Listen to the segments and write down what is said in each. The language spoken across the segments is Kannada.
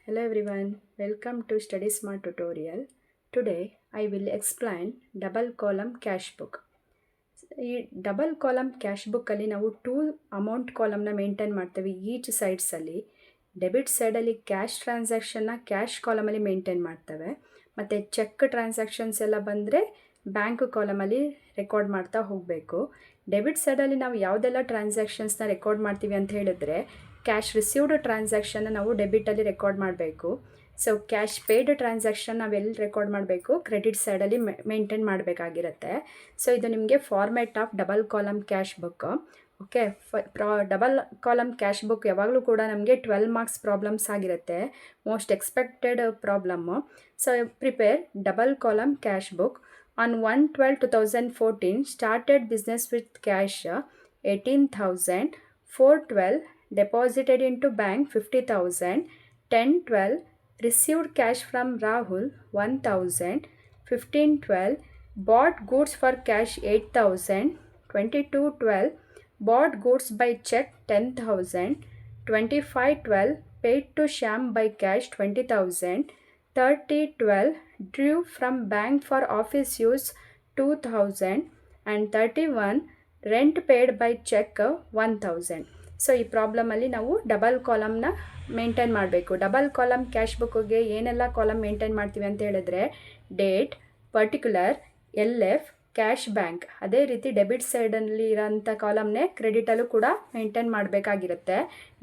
Hello everyone, welcome to Study Smart tutorial. Today I will explain double column cash book. ಈ ಡಬಲ್ ಕಾಲಮ್ ಕ್ಯಾಶ್ ಬುಕ್ಕಲ್ಲಿ ನಾವು ಟೂ ಅಮೌಂಟ್ ಕಾಲಮ್ನ ಮೇಂಟೈನ್ ಮಾಡ್ತೀವಿ ಈಚ್ ಸೈಡ್ಸಲ್ಲಿ. ಡೆಬಿಟ್ ಸೈಡಲ್ಲಿ ಕ್ಯಾಶ್ ಟ್ರಾನ್ಸಾಕ್ಷನ್ನ ಕ್ಯಾಶ್ ಕಾಲಮಲ್ಲಿ ಮೇಂಟೈನ್ ಮಾಡ್ತೇವೆ, ಮತ್ತು ಚೆಕ್ ಟ್ರಾನ್ಸಾಕ್ಷನ್ಸ್ ಎಲ್ಲ ಬಂದರೆ ಬ್ಯಾಂಕ್ ಕಾಲಮಲ್ಲಿ ರೆಕಾರ್ಡ್ ಮಾಡ್ತಾ ಹೋಗಬೇಕು. ಡೆಬಿಟ್ ಸೈಡಲ್ಲಿ ನಾವು ಯಾವುದೆಲ್ಲ ಟ್ರಾನ್ಸಾಕ್ಷನ್ಸ್ನ ರೆಕಾರ್ಡ್ ಮಾಡ್ತೀವಿ ಅಂತ ಹೇಳಿದ್ರೆ, ಕ್ಯಾಶ್ ರಿಸೀವ್ಡ್ ಟ್ರಾನ್ಸಾಕ್ಷನ್ನ ನಾವು ಡೆಬಿಟಲ್ಲಿ ರೆಕಾರ್ಡ್ ಮಾಡಬೇಕು. ಸೊ ಕ್ಯಾಶ್ ಪೇಯ್ಡ್ ಟ್ರಾನ್ಸಾಕ್ಷನ್ ನಾವೆಲ್ಲಿ ರೆಕಾರ್ಡ್ ಮಾಡಬೇಕು, ಕ್ರೆಡಿಟ್ ಸೈಡಲ್ಲಿ ಮೇಂಟೈನ್ ಮಾಡಬೇಕಾಗಿರುತ್ತೆ. ಸೊ ಇದು ನಿಮಗೆ format of double column cash book. Okay, double column cash book ಯಾವಾಗಲೂ ಕೂಡ ನಮಗೆ 12 ಮಾರ್ಕ್ಸ್ ಪ್ರಾಬ್ಲಮ್ಸ್ ಆಗಿರುತ್ತೆ, most expected problem. So prepare double column cash book. On 1/12/2014 started business with cash 18,000, 4/12 deposited into bank 50,000, 10/12 received cash from Rahul 1,000, 15/12 bought goods for cash 8,000, 22/12 bought goods by check 10,000, 25/12 paid to Shyam by cash 20,000, 30/12 drew from bank for office use 2,000, and 31 rent paid by check 1,000. So ಈ ಪ್ರಾಬ್ಲಮಲ್ಲಿ ನಾವು ಡಬಲ್ ಕಾಲಮ್ನ ಮೇಂಟೈನ್ ಮಾಡಬೇಕು. ಡಬಲ್ ಕಾಲಮ್ ಕ್ಯಾಶ್ ಬುಕ್ಕಿಗೆ ಏನೆಲ್ಲ ಕಾಲಮ್ ಮೇಂಟೈನ್ ಮಾಡ್ತೀವಿ ಅಂತ ಹೇಳಿದ್ರೆ, date, particular, LF, cash, bank. ಅದೇ ರೀತಿ ಡೆಬಿಟ್ ಸೈಡಲ್ಲಿ ಇರೋಂಥ ಕಾಲಮ್ನೇ ಕ್ರೆಡಿಟಲ್ಲೂ ಕೂಡ maintain ಮಾಡಬೇಕಾಗಿರುತ್ತೆ.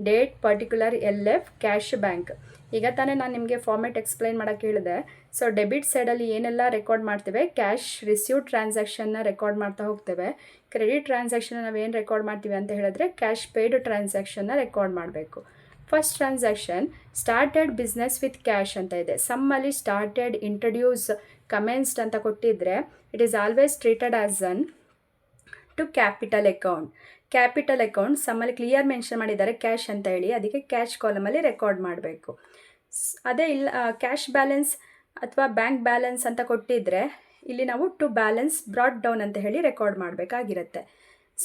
Date, particular, LF, cash, bank. ಈಗ ತಾನೇ ನಾನು ನಿಮಗೆ ಫಾರ್ಮೆಟ್ ಎಕ್ಸ್ಪ್ಲೈನ್ ಮಾಡೋಕ್ಕೆ ಹೇಳಿದೆ. ಸೊ ಡೆಬಿಟ್ ಸೈಡಲ್ಲಿ ಏನೆಲ್ಲ ರೆಕಾರ್ಡ್ ಮಾಡ್ತೇವೆ, ಕ್ಯಾಶ್ ರಿಸೀವ್ಡ್ ಟ್ರಾನ್ಸಾಕ್ಷನ್ನ ರೆಕಾರ್ಡ್ ಮಾಡ್ತಾ ಹೋಗ್ತೇವೆ. ಕ್ರೆಡಿಟ್ ಟ್ರಾನ್ಸಾಕ್ಷನ್ ನಾವೇನು ರೆಕಾರ್ಡ್ ಮಾಡ್ತೀವಿ ಅಂತ ಹೇಳಿದ್ರೆ, ಕ್ಯಾಶ್ ಪೇಯ್ಡ್ ಟ್ರಾನ್ಸಾಕ್ಷನ್ನ ರೆಕಾರ್ಡ್ ಮಾಡಬೇಕು. First transaction started business with cash ಅಂತ ಇದೆ. ಸಮ್ಮಲ್ಲಿ ಸ್ಟಾರ್ಟೆಡ್, ಇಂಟ್ರಡ್ಯೂಸ್, ಕಮೆನ್ಸ್ಡ್ ಅಂತ ಕೊಟ್ಟಿದ್ರೆ it is always treated as an to capital account. Capital account ಸಮ್ಮಲ್ಲಿ clear mention ಮಾಡಿದ್ದಾರೆ ಕ್ಯಾಶ್ ಅಂತ ಹೇಳಿ, ಅದಕ್ಕೆ ಕ್ಯಾಶ್ ಕಾಲಮಲ್ಲಿ ರೆಕಾರ್ಡ್ ಮಾಡಬೇಕು. ಅದೇ ಇಲ್ಲ ಕ್ಯಾಶ್ ಬ್ಯಾಲೆನ್ಸ್ ಅಥವಾ ಬ್ಯಾಂಕ್ ಬ್ಯಾಲೆನ್ಸ್ ಅಂತ ಕೊಟ್ಟಿದ್ರೆ ಇಲ್ಲಿ ನಾವು ಟು ಬ್ಯಾಲೆನ್ಸ್ ಬ್ರಾಟ್ ಡೌನ್ ಅಂತ ಹೇಳಿ record ಮಾಡಬೇಕಾಗಿರುತ್ತೆ.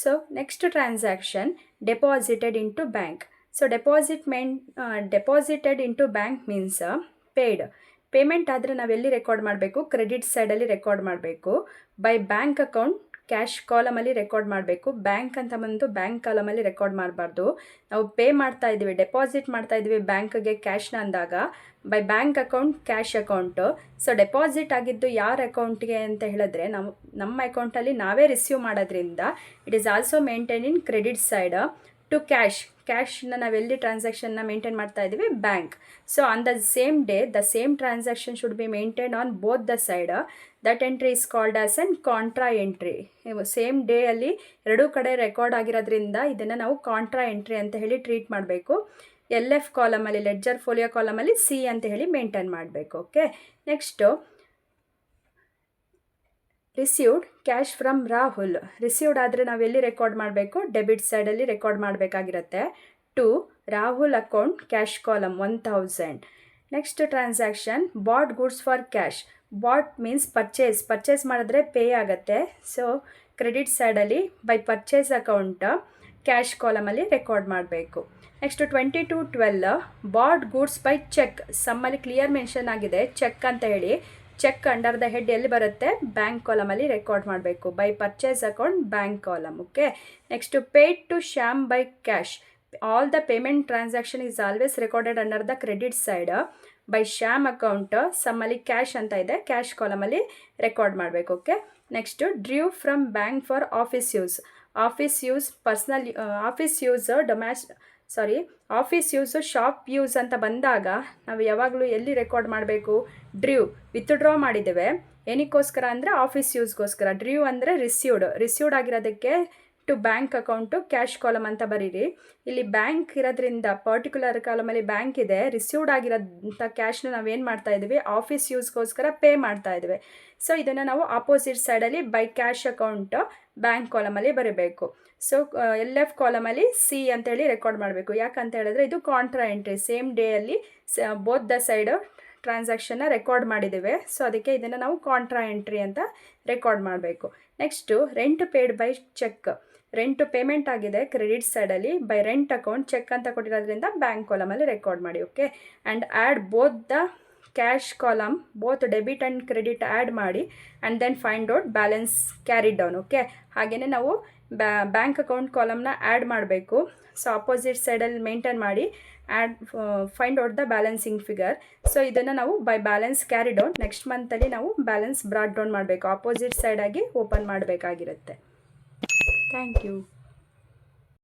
So next transaction deposited into bank. So deposited into bank means paid. Payment ಆದರೆ ನಾವೆಲ್ಲಿ ರೆಕಾರ್ಡ್ ಮಾಡಬೇಕು, ಕ್ರೆಡಿಟ್ ಸೈಡಲ್ಲಿ ರೆಕಾರ್ಡ್ ಮಾಡಬೇಕು. By bank account cash ಕಾಲಮಲ್ಲಿ record ಮಾಡಬೇಕು. ಬ್ಯಾಂಕ್ ಅಂತ ಬಂದು ಬ್ಯಾಂಕ್ ಕಾಲಮಲ್ಲಿ ರೆಕಾರ್ಡ್ ಮಾಡಬಾರ್ದು. ನಾವು ಪೇ ಮಾಡ್ತಾ ಇದ್ದೀವಿ, ಡೆಪಾಸಿಟ್ ಮಾಡ್ತಾ ಇದ್ದೀವಿ ಬ್ಯಾಂಕ್ಗೆ ಕ್ಯಾಶ್ನ ಅಂದಾಗ by bank account cash account. So deposit ಆಗಿದ್ದು ಯಾರ ಅಕೌಂಟ್ಗೆ ಅಂತ ಹೇಳಿದ್ರೆ, ನಮ್ಮ ಅಕೌಂಟಲ್ಲಿ ನಾವೇ ರಿಸೀವ್ ಮಾಡೋದ್ರಿಂದ it is also maintain in credit side. To ಕ್ಯಾಶ್ನ ನಾವೆಲ್ಲಿ ಟ್ರಾನ್ಸಾಕ್ಷನ್ನ ಮೇಂಟೈನ್ ಮಾಡ್ತಾ ಇದ್ದೀವಿ, bank. So on the same day the same transaction should be maintain on both the side. That entry is called as an contra entry. Same day ಅಲ್ಲಿ ಎರಡೂ ಕಡೆ ರೆಕಾರ್ಡ್ ಆಗಿರೋದ್ರಿಂದ ಇದನ್ನು ನಾವು ಕಾಂಟ್ರಾ ಎಂಟ್ರಿ ಅಂತ ಹೇಳಿ ಟ್ರೀಟ್ ಮಾಡಬೇಕು. LF ಕಾಲಮಲ್ಲಿ, ಲೆಡ್ಜರ್ ಫೋಲಿಯೋ ಕಾಲಮಲ್ಲಿ C ಅಂತ ಹೇಳಿ ಮೇಂಟೈನ್ ಮಾಡಬೇಕು. Okay, next received cash from Rahul. Received ಆದರೆ ನಾವೆಲ್ಲಿ ರೆಕಾರ್ಡ್ ಮಾಡಬೇಕು, ಡೆಬಿಟ್ ಸೈಡಲ್ಲಿ record ಮಾಡಬೇಕಾಗಿರುತ್ತೆ. To Rahul account cash column 1,000. Next transaction bot goods for cash. Bot means purchase ಮಾಡಿದ್ರೆ ಪೇ ಆಗುತ್ತೆ. ಸೊ ಕ್ರೆಡಿಟ್ ಸೈಡಲ್ಲಿ by purchase account cash ಕಾಲಮಲ್ಲಿ record ಮಾಡಬೇಕು. Next 22/12 bot goods by check. ಸಮ್ಮಲ್ಲಿ clear mention ಆಗಿದೆ ಚೆಕ್ ಅಂತ ಹೇಳಿ. ಚೆಕ್ ಅಂಡರ್ ದ ಹೆಡ್ ಎಲ್ಲಿ ಬರುತ್ತೆ, ಬ್ಯಾಂಕ್ ಕಾಲಮಲ್ಲಿ ರೆಕಾರ್ಡ್ ಮಾಡಬೇಕು. By purchase account bank column. Okay, next paid to Shyam by cash. All the payment transaction is always recorded under the credit side. By Shyam account ಸಮ್ಮಲ್ಲಿ cash ಅಂತ ಇದೆ, ಕ್ಯಾಶ್ ಕಾಲಮಲ್ಲಿ ರೆಕಾರ್ಡ್ ಮಾಡಬೇಕು. Okay, next ಡ್ರ್ಯೂ from bank for office use. Office use shop use ಅಂತ ಬಂದಾಗ ನಾವು ಯಾವಾಗಲೂ ಎಲ್ಲಿ ರೆಕಾರ್ಡ್ ಮಾಡಬೇಕು, ಡ್ರ್ಯೂ. ವಿತ್ಡ್ರಾ ಮಾಡಿದ್ದೇವೆ ಏನಕ್ಕೋಸ್ಕರ ಅಂದರೆ ಆಫೀಸ್ ಯೂಸ್ಗೋಸ್ಕರ. ಡ್ರ್ಯೂ ಅಂದರೆ received ಆಗಿರೋದಕ್ಕೆ to bank account cash column ಅಂತ ಬರೀರಿ. ಇಲ್ಲಿ ಬ್ಯಾಂಕ್ ಇರೋದ್ರಿಂದ ಪರ್ಟಿಕ್ಯುಲರ್ ಕಾಲಮಲ್ಲಿ ಬ್ಯಾಂಕ್ ಇದೆ, ರಿಸೀವ್ಡ್ ಆಗಿರೋಂಥ ಕ್ಯಾಶ್ನ ನಾವೇನು ಮಾಡ್ತಾ ಇದ್ದೀವಿ, ಆಫೀಸ್ ಯೂಸ್ಗೋಸ್ಕರ ಪೇ ಮಾಡ್ತಾ ಇದ್ದೀವಿ. ಸೊ ಇದನ್ನು ನಾವು ಆಪೋಸಿಟ್ ಸೈಡಲ್ಲಿ ಬೈ ಕ್ಯಾಶ್ ಅಕೌಂಟ್ ಬ್ಯಾಂಕ್ ಕಾಲಮಲ್ಲಿ ಬರೀಬೇಕು. ಸೊ LF ಕಾಲಮಲ್ಲಿ C ಅಂತೇಳಿ ರೆಕಾರ್ಡ್ ಮಾಡಬೇಕು. ಯಾಕಂತ ಹೇಳಿದ್ರೆ ಇದು contra entry. Same ಡೇಯಲ್ಲಿ both the side ಟ್ರಾನ್ಸಾಕ್ಷನ್ನ record ಮಾಡಿದ್ದೇವೆ. ಸೊ ಅದಕ್ಕೆ ಇದನ್ನು ನಾವು ಕಾಂಟ್ರಾ ಎಂಟ್ರಿ ಅಂತ ರೆಕಾರ್ಡ್ ಮಾಡಬೇಕು. Next rent paid by check. Rent payment ಆಗಿದೆ ಕ್ರೆಡಿಟ್ ಸೈಡಲ್ಲಿ ಬೈ ರೆಂಟ್ ಅಕೌಂಟ್ ಚೆಕ್ ಅಂತ ಕೊಟ್ಟಿರೋದ್ರಿಂದ ಬ್ಯಾಂಕ್ ಕಾಲಮಲ್ಲಿ ರೆಕಾರ್ಡ್ ಮಾಡಿ. Okay, and add both the cash column, both debit and credit add ಮಾಡಿ and then find out balance carried down. Okay, ಹಾಗೆಯೇ ನಾವು ಬ್ಯಾಂಕ್ ಅಕೌಂಟ್ ಕಾಲಮ್ನ ಆ್ಯಡ್ ಮಾಡಬೇಕು. ಸೊ ಅಪೋಸಿಟ್ ಸೈಡಲ್ಲಿ ಮೇಂಟೈನ್ ಮಾಡಿ add find out the balancing figure. So ಇದನ್ನು ನಾವು by balance carry down next ಮಂತಲ್ಲಿ ನಾವು ಬ್ಯಾಲೆನ್ಸ್ ಬ್ರಾಟ್ ಡೌನ್ ಮಾಡಬೇಕು, ಅಪೋಸಿಟ್ ಸೈಡಾಗಿ ಓಪನ್ ಮಾಡಬೇಕಾಗಿರುತ್ತೆ. Thank you.